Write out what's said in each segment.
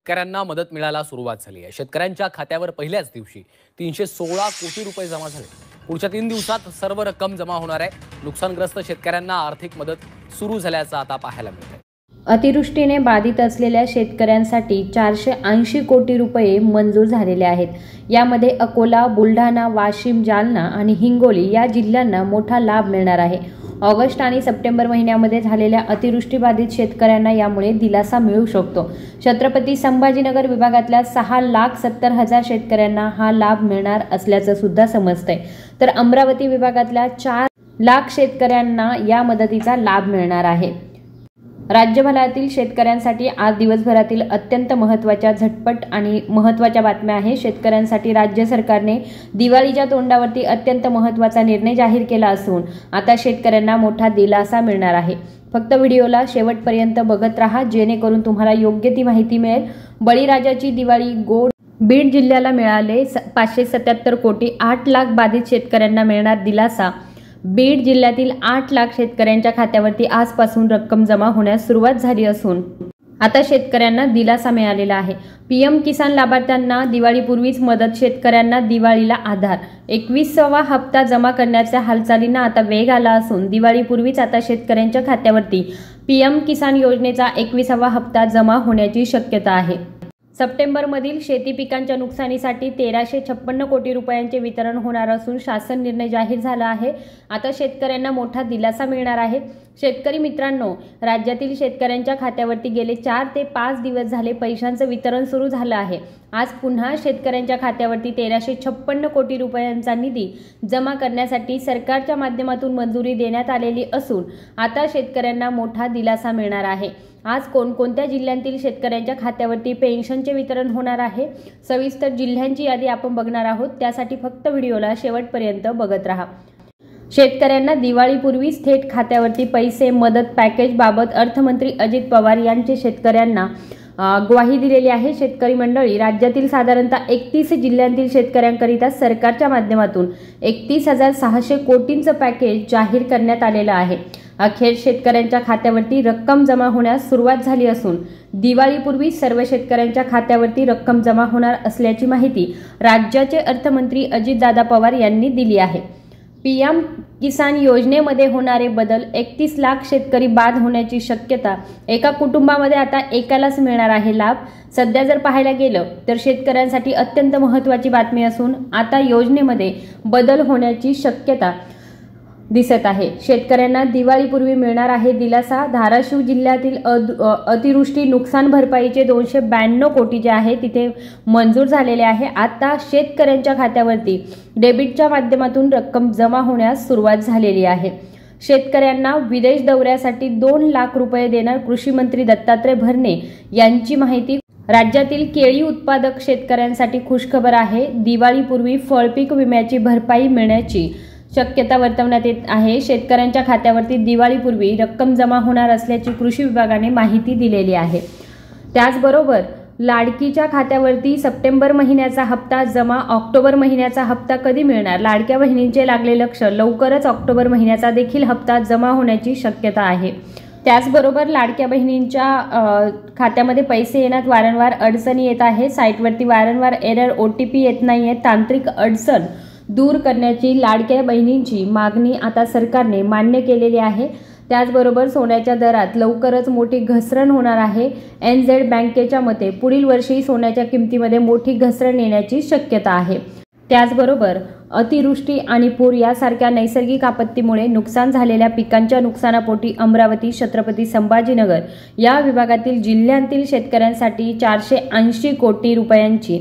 शेतकऱ्यांना मदत मिळायला सुरुवात झाली आहे। शेतकऱ्यांच्या खात्यावर पहिल्याच दिवशी 316 कोटी रुपये जमा झाले। पुढच्या 3 दिवसात सर्व रक्कम जमा होणार आहे। नुकसानग्रस्त शेतकऱ्यांना आर्थिक मदत सुरू झाल्याचं आता पाहायला मिळतंय। अतिवृष्टीने बाधित असलेल्या शेतकऱ्यांसाठी 480 कोटी रुपये मंजूर झालेले आहेत। यामध्ये अकोला, बुलढाणा, वाशिम, जालना आणि हिंगोली या जिल्ह्यांना मोठा लाभ मिळणार आहे। ऑगस्ट आणि सप्टेंबर महिन्यामध्ये झालेल्या अतिवृष्टीबाधित शेतकऱ्यांना यामुळे दिलासा मिळू शकतो। छत्रपती संभाजीनगर विभागातल्या 6,70,000 शेतकऱ्यांना हा लाभ मिळणार असल्याचं सुद्धा समजतंय। तर अमरावती विभागातल्या 4 लाख शेतकऱ्यांना या मदतीचा लाभ मिळणार आहे। राज्यभरातील शेतकऱ्यांसाठी आज दिवसभरातील अत्यंत महत्त्वाच्या झटपट आणि महत्त्वाच्या बातम्या आहेत। शेतकऱ्यांसाठी राज्य सरकारने दिवाळीच्या तोंडावरती अत्यंत महत्त्वाचा निर्णय जाहीर केला असून आता शेतकऱ्यांना मोठा दिलासा मिळणार आहे। फक्त व्हिडिओला शेवटपर्यंत बघत राहा जेणेकरून तुम्हाला योग्य ती माहिती मिळेल। बळीराजाची दिवाळी गोड। बीड जिल्ह्याला मिळाले 577 कोटी। 8 लाख बाधित शेतकऱ्यांना मिळणार दिलासा। बीड जिल्ह्यातील 8 लाख शेतकऱ्यांच्या खात्यावरती आजपासून रक्कम जमा होण्यास सुरुवात झाली असून आता शेतकऱ्यांना दिलासा मिळालेला आहे। पीएम किसान लाभार्थ्यांना दिवाळीपूर्वीच मदत। शेतकऱ्यांना दिवाळीला आधार। 21वा हप्ता जमा करण्याच्या हालचालींना आता वेग आला असून दिवाळीपूर्वीच आता शेतकऱ्यांच्या खात्यावरती पीएम किसान योजनेचा 21वा हप्ता जमा होण्याची शक्यता आहे। सप्टेंबरमधील शेती पिकांच्या नुकसानीसाठी 1356 कोटी रुपयांचे वितरण होणार असून शासन निर्णय जाहीर झाला आहे। आता शेतकऱ्यांना मोठा दिलासा मिळणार आहे। शेतकरी मित्रांनो, राज्यातील शेतकऱ्यांच्या खात्यावरती गेले 4 ते 5 दिवस झाले पैशांचं वितरण सुरू झालं आहे। आज पुन्हा शेतकऱ्यांच्या खात्यावरती 1356 कोटी रुपयांचा निधी जमा करण्यासाठी सरकारच्या माध्यमातून मंजुरी देण्यात आलेली असून आता शेतकऱ्यांना मोठा दिलासा मिळणार आहे। आज कोणकोणत्या जिल्ह्यांतील शेतकऱ्यांच्या खात्यावरती पेन्शनचे वितरण होणार आहे, सविस्तर जिल्ह्यांची यादी आपण बघणार आहोत। त्यासाठी फक्त व्हिडिओला शेवटपर्यंत बघत राहा। शेतकऱ्यांना दिवाळीपूर्वीच थेट खात्यावरती पैसे मदत पॅकेज बाबत अर्थमंत्री अजित पवार यांचे शेतकऱ्यांना ग्वाही दिलेली आहे। शेतकरी मंडळी, राज्यातील साधारणतः 31 जिल्ह्यांतील शेतकऱ्यांकरिता सरकारच्या माध्यमातून 31,600 कोटींचं पॅकेज जाहीर करण्यात आलेलं आहे। अखेर शेतकऱ्यांच्या खात्यावरती रक्कम जमा होण्यास सुरुवात झाली असून दिवाळीपूर्वी सर्व शेतकऱ्यांच्या खात्यावरती रक्कम जमा होणार असल्याची माहिती राज्याचे अर्थमंत्री अजितदादा पवार यांनी दिली आहे। पीएम किसान योजनेमध्ये होणारे बदल। 31 लाख शेतकरी बाद होण्याची शक्यता। एका कुटुंबामध्ये आता एकालाच मिळणार आहे लाभ। सध्या जर पाहायला गेलं तर शेतकऱ्यांसाठी अत्यंत महत्त्वाची बातमी असून आता योजनेमध्ये बदल होण्याची शक्यता दिसत आहे। शेतकऱ्यांना दिवाळीपूर्वी मिळणार आहे दिलासा। धाराशिव जिल्ह्यातील अतिवृष्टी नुकसान भरपाईचे 292 कोटी जे आहे तिथे मंजूर झालेले आहे। आता शेतकऱ्यांच्या खात्यावरती डेबिटच्या माध्यमातून रक्कम जमा होण्यास सुरुवात झालेली आहे। शेतकऱ्यांना विदेश दौऱ्यासाठी 2 लाख रुपये देणार कृषी मंत्री दत्तात्रय भरणे यांची माहिती। राज्यातील केळी उत्पादक शेतकऱ्यांसाठी खुशखबर आहे। दिवाळीपूर्वी फळपीक विम्याची भरपाई मिळण्याची शक्यता वर्तवण्यात येत आहे। शेतकऱ्यांच्या खात्यावरती दिवाळीपूर्वी रक्कम जमा होणार असल्याची कृषी विभागाने माहिती दिलेली आहे। त्याचबरोबर लाडकीच्या खात्यावरती सप्टेंबर महिन्याचा हप्ता जमा। ऑक्टोबर महिन्याचा हप्ता कधी मिळणार? लाडक्या बहिणींचे लागले लक्ष। लवकरच ऑक्टोबर महिन्याचा देखील हप्ता जमा होण्याची शक्यता आहे। त्याचबरोबर लाडक्या बहिणींच्या खात्यामध्ये पैसे येण्यात वारंवार अडचणी येत आहे। साईटवरती वारंवार एरर OTP येत नाहीये। तांत्रिक अडचण दूर करण्याची लाडक्या बहिणींची मागणी आता सरकारने मान्य केलेली आहे। त्याचबरोबर सोन्याच्या दरात लवकरच मोठी घसरण होणार आहे। NZ बँकेच्या मते पुढील वर्षी सोन्याच्या किमतीमध्ये मोठी घसरण येण्याची शक्यता आहे। त्याचबरोबर अतिवृष्टी आणि पूर यासारख्या नैसर्गिक आपत्तीमुळे नुकसान झालेल्या पिकांच्या नुकसानापोटी अमरावती, छत्रपती संभाजीनगर या विभागातील जिल्ह्यांतील शेतकऱ्यांसाठी 480 कोटी रुपयांची,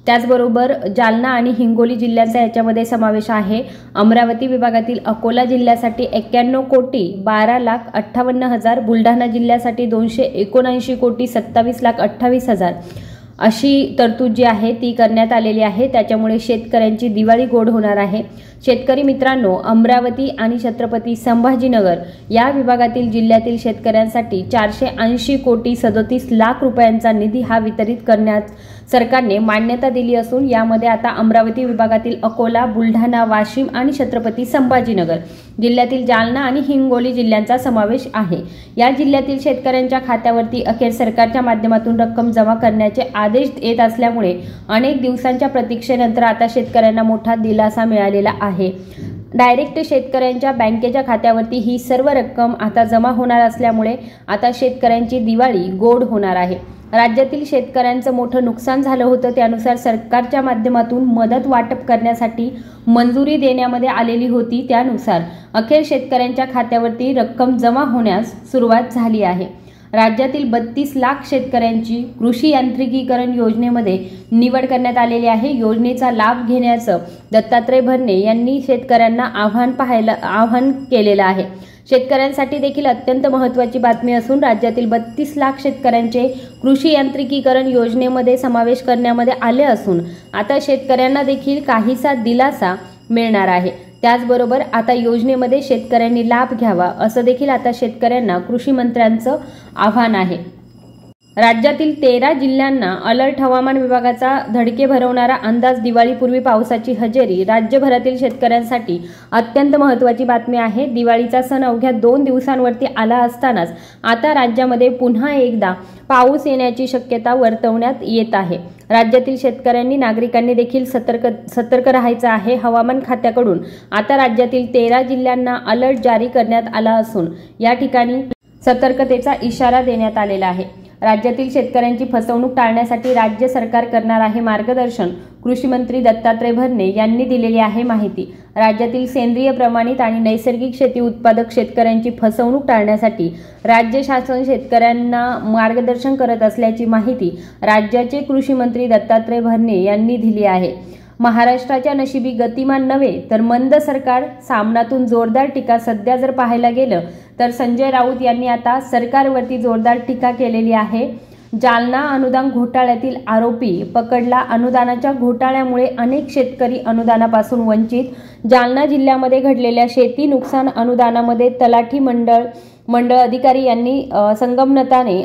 त्याचबरोबर जालना आणि हिंगोली जिल्ह्याचा याच्यामध्ये समावेश आहे। अमरावती विभागातील अकोला जिल्ह्यासाठी 91 कोटी 12,58,000, बुलढाणा जिल्ह्यासाठी 279 कोटी 27,28,000 अशी तरतूद जी आहे ती करण्यात आलेली आहे। त्याच्यामुळे शेतकऱ्यांची दिवाळी गोड होणार आहे। शेतकरी मित्रांनो, अमरावती आणि छत्रपती संभाजीनगर या विभागातील जिल्ह्यातील शेतकऱ्यांसाठी 480 कोटी 37 लाख रुपयांचा निधी हा वितरित करण्यास सरकारने मान्यता दिली असून यामध्ये आता अमरावती विभागातील अकोला, बुलढाणा, वाशिम आणि छत्रपती संभाजीनगर जिल्ह्यातील जालना आणि हिंगोली जिल्ह्यांचा समावेश आहे। या जिल्ह्यातील शेतकऱ्यांच्या खात्यावरती अखेर सरकारच्या माध्यमातून रक्कम जमा करण्याचे आदेश येत असल्यामुळे अनेक दिवसांच्या प्रतीक्षेनंतर आता शेतकऱ्यांना मोठा दिलासा मिळालेला आहे। डायरेक्ट शेतकऱ्यांच्या बँकेच्या खात्यावरती ही सर्व रक्कम आता जमा होणार असल्यामुळे आता शेतकऱ्यांची दिवाळी गोड होणार आहे। राज्यातील शेतकऱ्यांचं मोठं नुकसान झालं होतं, त्यानुसार सरकारच्या माध्यमातून मदत वाटप करण्यासाठी मंजुरी देण्यामध्ये आलेली होती। त्यानुसार अखेर शेतकऱ्यांच्या खात्यावरती रक्कम जमा होण्यास सुरुवात झाली आहे। राज्यातील 32 लाख शेतकऱ्यांची कृषी यांत्रिकीकरण योजनेमध्ये निवड करण्यात आलेली आहे। योजनेचा लाभ घेण्याचं दत्तात्रय भरणे यांनी शेतकऱ्यांना आवाहन केलेलं आहे। शेतकऱ्यांसाठी देखील अत्यंत महत्त्वाची बातमी असून राज्यातील 32 लाख शेतकऱ्यांचे कृषी यांत्रिकीकरण योजनेमध्ये समावेश करण्यामध्ये आले असून आता शेतकऱ्यांना देखील काहीसा दिलासा मिळणार आहे। त्याचबरोबर आता योजनेमध्ये शेतकऱ्यांनी लाभ घ्यावा असं देखील आता शेतकऱ्यांना कृषी मंत्र्यांचं आव्हान आहे। राज्यातील 13 जिल्ह्यांना अलर्ट। हवामान विभागाचा धडके भरवणारा अंदाज। दिवाळीपूर्वी पावसाची हजेरी। राज्यभरातील शेतकऱ्यांसाठी अत्यंत महत्त्वाची बातमी आहे। दिवाळीचा सण अवघ्या 2 दिवसांवरती आला असतानाच आता राज्यामध्ये पुन्हा एकदा पाऊस येण्याची शक्यता वर्तवण्यात येत आहे। राज्यातील शेतकऱ्यांनी नागरिकांनी देखील सतर्क राहायचं आहे। हवामान खात्याकडून आता राज्यातील 13 जिल्ह्यांना अलर्ट जारी करण्यात आला असून या ठिकाणी सतर्कतेचा इशारा देण्यात आलेला आहे। राज्यातील शेतकऱ्यांची फसवणूक टाळण्यासाठी राज्य सरकार करणार आहे मार्गदर्शन। कृषी मंत्री दत्तात्रय भरणे यांनी दिलेली आहे माहिती। राज्यातील सेंद्रिय प्रमाणित आणि नैसर्गिक शेती उत्पादक शेतकऱ्यांची फसवणूक टाळण्यासाठी राज्य शासन शेतकऱ्यांना मार्गदर्शन करत असल्याची माहिती राज्याचे कृषी मंत्री दत्तात्रय भरणे यांनी दिली आहे। महाराष्ट्राच्या नशिबी गतिमान नव्हे तर मंद सरकार, सामनातून जोरदार टीका। सध्या जर पाहायला गेलं तर संजय राऊत यांनी आता सरकारवरती जोरदार टीका केलेली आहे। जालना अनुदान घोटाळ्यातील आरोपी पकडला। अनुदानाच्या घोटाळ्यामुळे अनेक शेतकरी अनुदानापासून वंचित। जालना जिल्ह्यामध्ये घडलेल्या शेती नुकसान अनुदानामध्ये तलाठी मंडळ अधिकारी यांनी संगमताने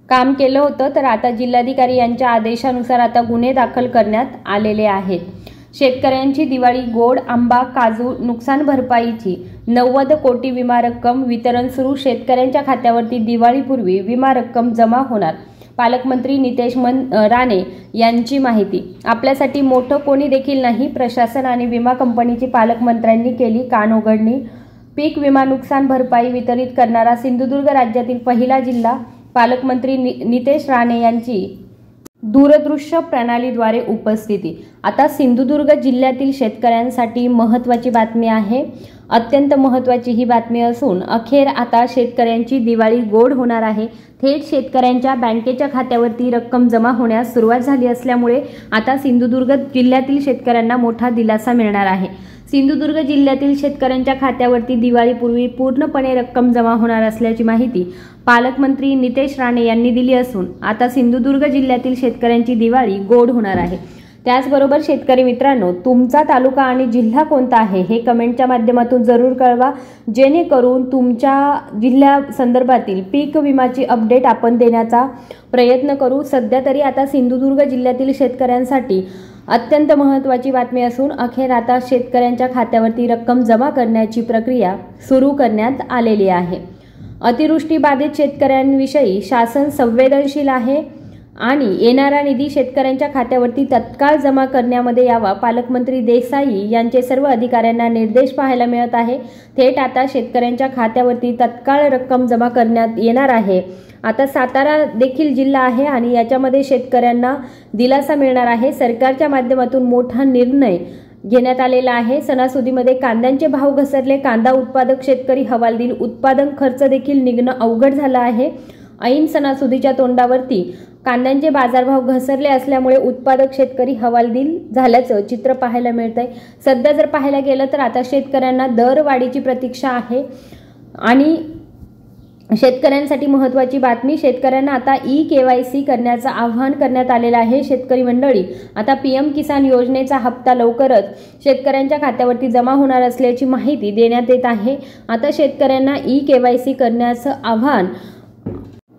काम केलं होतं, तर आता जिल्हाधिकारी यांच्या आदेशानुसार आता गुन्हे दाखल करण्यात आलेले आहेत। शेतकऱ्यांची दिवाळी गोड। आंबा, काजू नुकसान भरपाईची 90 कोटी विमा रक्कम वितरण सुरू। शेतकऱ्यांच्या खात्यावरती दिवाळीपूर्वी विमा रक्कम जमा होणार। पालकमंत्री नितेश राणे यांची माहिती। आपल्यासाठी मोठं कोणी देखील नाही, प्रशासन आणि विमा कंपनीची पालकमंत्र्यांनी केली कानउघडणी। पीक विमा नुकसान भरपाई वितरित करणारा सिंधुदुर्ग राज्यातील पहिला जिल्हा। पालकमंत्री नितेश राणे यांची दूरदृश्य प्रणालीद्वारे उपस्थिती। आता सिंधुदुर्ग जिल्ह्यातील शेतकऱ्यांसाठी महत्त्वाची बातमी आहे। अत्यंत महत्त्वाची ही बातमी असून अखेर आता शेतकऱ्यांची दिवाळी गोड होणार आहे। थेट शेतकऱ्यांच्या बँकेच्या खात्यावरती रक्कम जमा होण्यास सुरुवात झाली असल्यामुळे आता सिंधुदुर्ग जिल्ह्यातील शेतकऱ्यांना मोठा दिलासा मिळणार आहे। सिंधुदुर्ग जिल्ह्यातील शेतकऱ्यांच्या खात्यावरती दिवाळीपूर्वी पूर्णपणे रक्कम जमा होणार असल्याची माहिती पालकमंत्री नितेश राणे यांनी दिली असून आता सिंधुदुर्ग जिल्ह्यातील शेतकऱ्यांची दिवाळी गोड होणार आहे। त्याचबरोबर शेतकरी मित्रांनो, तुमचा तालुका आणि जिल्हा कोणता आहे हे कमेंटच्या माध्यमातून जरूर कळवा, जेणेकरून तुमच्या जिल्ह्या संदर्भातील पीक विमाची अपडेट आपण देण्याचा प्रयत्न करू। सध्या तरी आता सिंधुदुर्ग जिल्ह्यातील शेतकऱ्यांसाठी अत्यंत महत्त्वाची बातमी असून अखेर आता शेतकऱ्यांच्या खात्यावरती रक्कम जमा करण्याची प्रक्रिया सुरू करण्यात आलेली आहे। अतिवृष्टी बाधित शेतकऱ्यांविषयी शासन संवेदनशील आहे आणि येणारा निधी शेतकऱ्यांच्या खात्यावरती तत्काळ जमा करण्यामध्ये यावा। पालकमंत्री देसाई यांचे सर्व अधिकाऱ्यांना निर्देश पाहायला मिळत आहे। थेट आता शेतकऱ्यांच्या खात्यावरती तत्काळ रक्कम जमा करण्यात येणार आहे। आता सातारा देखील जिल्हा आहे आणि याच्यामध्ये शेतकऱ्यांना दिलासा मिळणार आहे। सरकारच्या माध्यमातून मोठा निर्णय घेण्यात आलेला आहे। सणासुदीमध्ये कांद्यांचे भाव घसरले। कांदा उत्पादक शेतकरी हवालदिल। उत्पादन खर्च देखील निघणं अवघड झालं आहे। ऐन सणासुदीच्या तोंडावरती कांद्यांचे बाजारभाव घसरले असल्यामुळे उत्पादक शेतकरी हवालदिल झाल्याचं चित्र पाहायला मिळतंय। सध्या जर पाहायला गेलं तर आता शेतकऱ्यांना दरवाढीची प्रतीक्षा आहे आणि शेतकऱ्यांसाठी महत्त्वाची बातमी, शेतकऱ्यांना आता ई-KYC करण्याचं आवाहन करण्यात आलेलं आहे। शेतकरी मंडळी, आता PM किसान योजनेचा हप्ता लवकरच शेतकऱ्यांच्या खात्यावरती जमा होणार असल्याची माहिती देण्यात येत आहे। आता शेतकऱ्यांना ई-KYC करण्याचं आवाहन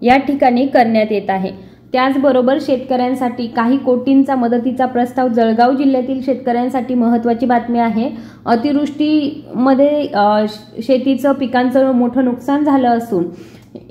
या ठिकाणी करण्यात येत आहे। त्याचबरोबर शेतकऱ्यांसाठी काही कोटींचा मदतीचा प्रस्ताव जळगाव जिल्ह्यातील शेतकऱ्यांसाठी महत्त्वाची बातमी आहे। अतिवृष्टीमध्ये शेतीचं पिकांचं मोठं नुकसान झालं असून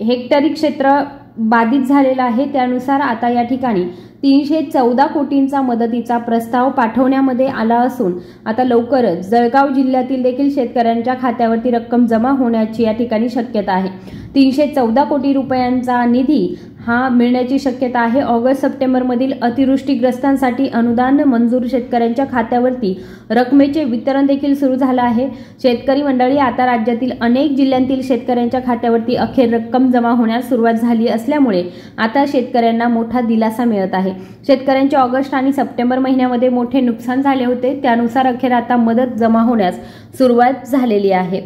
हेक्टरी क्षेत्र बाधित झालेलं आहे। त्यानुसार आता या ठिकाणी 314 कोटींचा मदतीचा प्रस्ताव पाठवण्यामध्ये आला असून आता लवकरच जळगाव जिल्ह्यातील देखील शेतकऱ्यांच्या खात्यावरती रक्कम जमा होण्याची या ठिकाणी शक्यता आहे। 314 कोटी रुपयांचा निधी हा मिळण्याची शक्यता आहे। ऑगस्ट-सप्टेंबर मधील अतिवृष्टीग्रस्तांसाठी अनुदान मंजूर शेतकऱ्यांच्या खात्यावरती रकमेचे वितरण देखील सुरू झालं आहे। शेतकरी मंडळी, आता राज्यातील अनेक जिल्ह्यांतील शेतकऱ्यांच्या खात्यावरती अखेर रक्कम जमा होण्यास सुरुवात झाली असल्यामुळे आता शेतकऱ्यांना मोठा दिलासा मिळत आहे। शेतकऱ्यांचे ऑगस्ट आणि सप्टेंबर महिन्यामध्ये मोठे नुकसान झाले होते, त्यानुसार अखेर आता मदत जमा होण्यास सुरुवात झालेली आहे।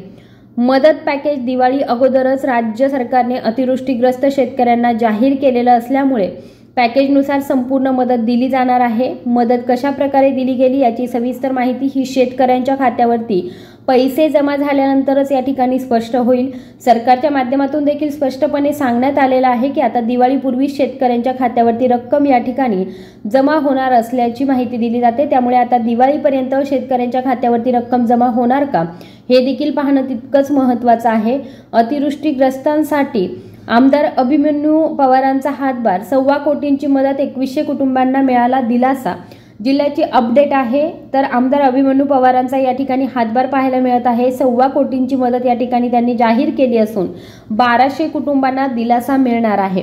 मदत पॅकेज दिवाळी अगोदरच राज्य सरकारने अतिवृष्टीग्रस्त शेतकऱ्यांना जाहीर केलेलं असल्यामुळे पॅकेजनुसार संपूर्ण मदत दिली जाणार आहे। मदत कशा प्रकारे दिली गेली याची सविस्तर माहिती ही शेतकऱ्यांच्या खात्यावरती पैसे जमा झाल्यानंतरच या ठिकाणी स्पष्ट होईल। सरकारच्या माध्यमातून देखील स्पष्टपणे सांगण्यात आलेलं आहे की आता दिवाळीपूर्वी शेतकऱ्यांच्या खात्यावरती रक्कम या ठिकाणी जमा होणार असल्याची माहिती दिली जाते। त्यामुळे आता दिवाळीपर्यंत शेतकऱ्यांच्या खात्यावरती रक्कम जमा होणार का हे देखील पाहणं तितकंच महत्त्वाचं आहे। अतिवृष्टीग्रस्तांसाठी आमदार अभिमन्यू पवारांचा हातभार, 1.25 कोटींची मदत, 2100 कुटुंबांना मिळाला दिलासा। जिल्ह्याची अपडेट आहे तर आमदार अभिमन्यू पवारांचा या ठिकाणी हातभार पाहायला मिळत आहे। 1.25 कोटींची मदत या ठिकाणी त्यांनी जाहीर केली असून 1200 कुटुंबांना दिलासा मिळणार आहे।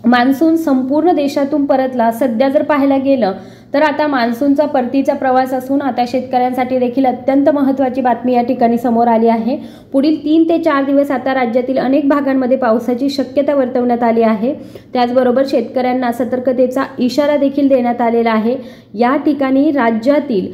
मान्सून संपूर्ण देशातून परतला। सध्या जर पाहायला गेलं तर आता मान्सूनचा परतीचा प्रवास असून आता शेतकऱ्यांसाठी देखील अत्यंत महत्त्वाची बातमी या ठिकाणी समोर आली आहे। पुढील 3 ते 4 दिवस आता राज्यातील अनेक भागांमध्ये पावसाची शक्यता वर्तवण्यात आली आहे। त्याचबरोबर शेतकऱ्यांना सतर्कतेचा इशारा देखील देण्यात आलेला आहे। या ठिकाणी राज्यातील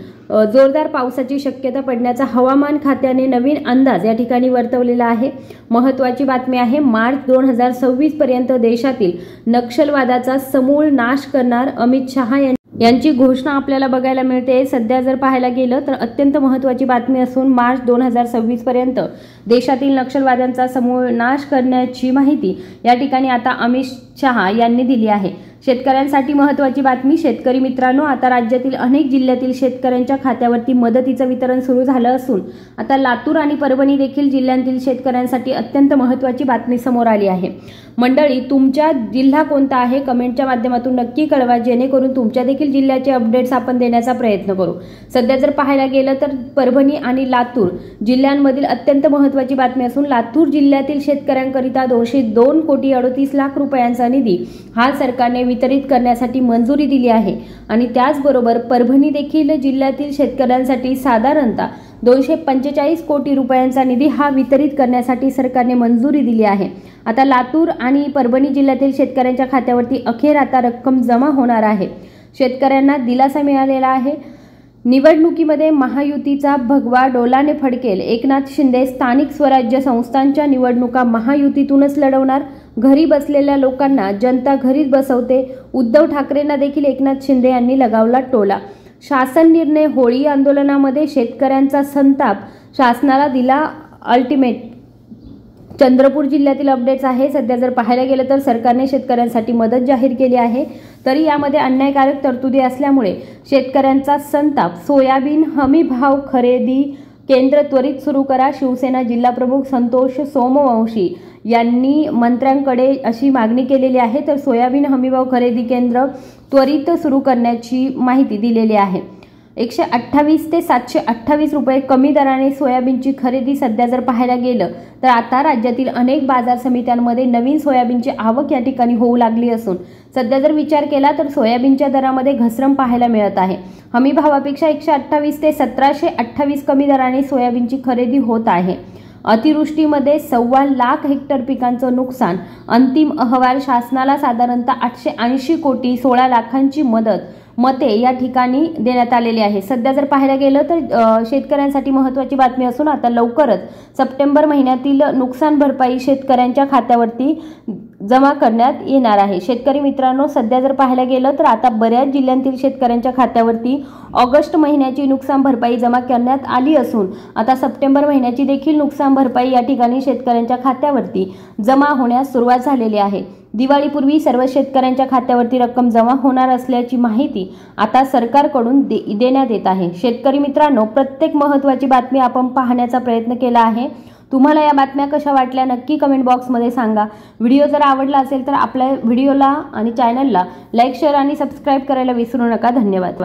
जोरदार पावसाची शक्यता पडण्याचा हवामान खात्याने नवीन अंदाज या ठिकाणी वर्तवलेला आहे। महत्त्वाची बातमी आहे, मार्च 2026 पर्यंत देशातील नक्षलवादाचा समूळ नाश करणार अमित शहा यांची घोषणा आपल्याला बघायला मिळते। सध्या जर पाहायला गेलं तर अत्यंत महत्त्वाची बातमी असून मार्च 2026 पर्यंत देशातील नक्षलवाद्यांचा समूळ नाश करण्याची माहिती या ठिकाणी आता अमित शहा यांनी दिली आहे। शेतकऱ्यांसाठी महत्त्वाची बातमी, शेतकरी मित्रांनो, आता राज्यातील अनेक जिल्ह्यातील शेतकऱ्यांच्या खात्यावरती मदतीचं वितरण सुरू झालं असून आता लातूर आणि परभणी देखील जिल्ह्यांतील शेतकऱ्यांसाठी अत्यंत महत्त्वाची बातमी समोर आली आहे। मंडळी, तुमचा जिल्हा कोणता आहे कमेंटच्या माध्यमातून नक्की कळवा, जेणेकरून तुमच्या देखील जिल्ह्याचे अपडेट्स आपण देण्याचा प्रयत्न करू। सध्या जर पाहायला गेलं तर परभणी आणि लातूर जिल्ह्यांमधील अत्यंत महत्त्वाची बातमी असून लातूर जिल्ह्यातील शेतकऱ्यांकरिता 202 कोटी 38 लाख रुपयांचा निधी हा सरकारने वितरित करण्यासाठी मंजुरी दिली आहे आणि त्याचबरोबर परभणी देखील जिल्ह्यातील शेतकऱ्यांसाठी साधारणतः 245 कोटी रुपयांचा निधी हा वितरित करण्यासाठी सरकारने मंजुरी दिली आहे। आता लातूर आणि परभणी जिल्ह्यातील शेतकऱ्यांच्या खात्यावरती अखेर आता रक्कम जमा होणार आहे। शेतकऱ्यांना दिलासा मिळालेला आहे। निवडणुकीमध्ये महायुतीचा भगवा डोलाने फडकेल। एकनाथ शिंदे स्थानिक स्वराज्य संस्थांच्या निवडणुका महायुतीतूनच लढवणार। घरी बसलेल्या लोकांना जनता घरीच बसवते। उद्धव ठाकरेंना देखील एकनाथ शिंदे यांनी लगावला टोला। शासन निर्णय, होळी आंदोलनामध्ये शेतकऱ्यांचा संताप, शासनाला दिला अल्टिमेट। चंद्रपूर जिल्ह्यातील अपडेट्स आहे। सध्या जर पाहायला गेलं तर सरकारने शेतकऱ्यांसाठी मदत जाहीर केली आहे, तरी यामध्ये अन्यायकारक तरतुदी असल्यामुळे शेतकऱ्यांचा संताप। सोयाबीन हमी भाव खरेदी केंद्र त्वरित सुरू करा। शिवसेना जिल्हाप्रमुख संतोष सोमवंशी यांनी मंत्र्यांकडे अशी मागणी केलेली आहे। तर सोयाबीन हमीभाव खरेदी केंद्र त्वरित सुरू करण्याची माहिती दिलेली आहे। 128 ते 728 रुपये कमी दराने सोयाबीनची खरेदी सध्या जर पाहायला गेलं तर आता राज्यातील अनेक बाजार समित्यांमध्ये नवीन सोयाबीनची आवक या ठिकाणी होऊ लागली असून सध्या जर विचार केला तर सोयाबीनच्या दरामध्ये घसरण पाहायला मिळत आहे। हमी भावापेक्षा 128 ते 1728 कमी दराने सोयाबीनची खरेदी होत आहे। अतिवृष्टीमध्ये 1.25 लाख हेक्टर पिकांचं नुकसान। अंतिम अहवाल, शासनाला साधारणतः 880 कोटी 16 लाखांची मते या ठिकाणी देण्यात आलेली आहे। सध्या जर पाहायला गेलं तर शेतकऱ्यांसाठी महत्त्वाची बातमी असून आता लवकरच सप्टेंबर महिन्यातील नुकसान भरपाई शेतकऱ्यांच्या खात्यावरती जमा करण्यात येणार आहे। शेतकरी मित्रांनो, सध्या जर पाहायला गेलं तर आता बऱ्याच जिल्ह्यांतील शेतकऱ्यांच्या खात्यावरती ऑगस्ट महिन्याची नुकसान भरपाई जमा करण्यात आली असून आता सप्टेंबर महिन्याची देखील नुकसान भरपाई या ठिकाणी शेतकऱ्यांच्या खात्यावरती जमा होण्यास सुरुवात झालेली आहे। दिवाळीपूर्वी सर्व शेतकऱ्यांच्या खात्यावरती रक्कम जमा होणार असल्याची माहिती आता सरकारकडून देण्यात येत आहे। शेतकरी मित्रांनो, प्रत्येक महत्त्वाची बातमी आपण पाहण्याचा प्रयत्न केला आहे। तुम्हाला या बातम्या कशा वाटल्या नक्की कमेंट बॉक्समध्ये सांगा। व्हिडिओ जर आवडला असेल तर आपल्या व्हिडिओला आणि चॅनलला लाईक, शेअर आणि सबस्क्राईब करायला विसरू नका। धन्यवाद।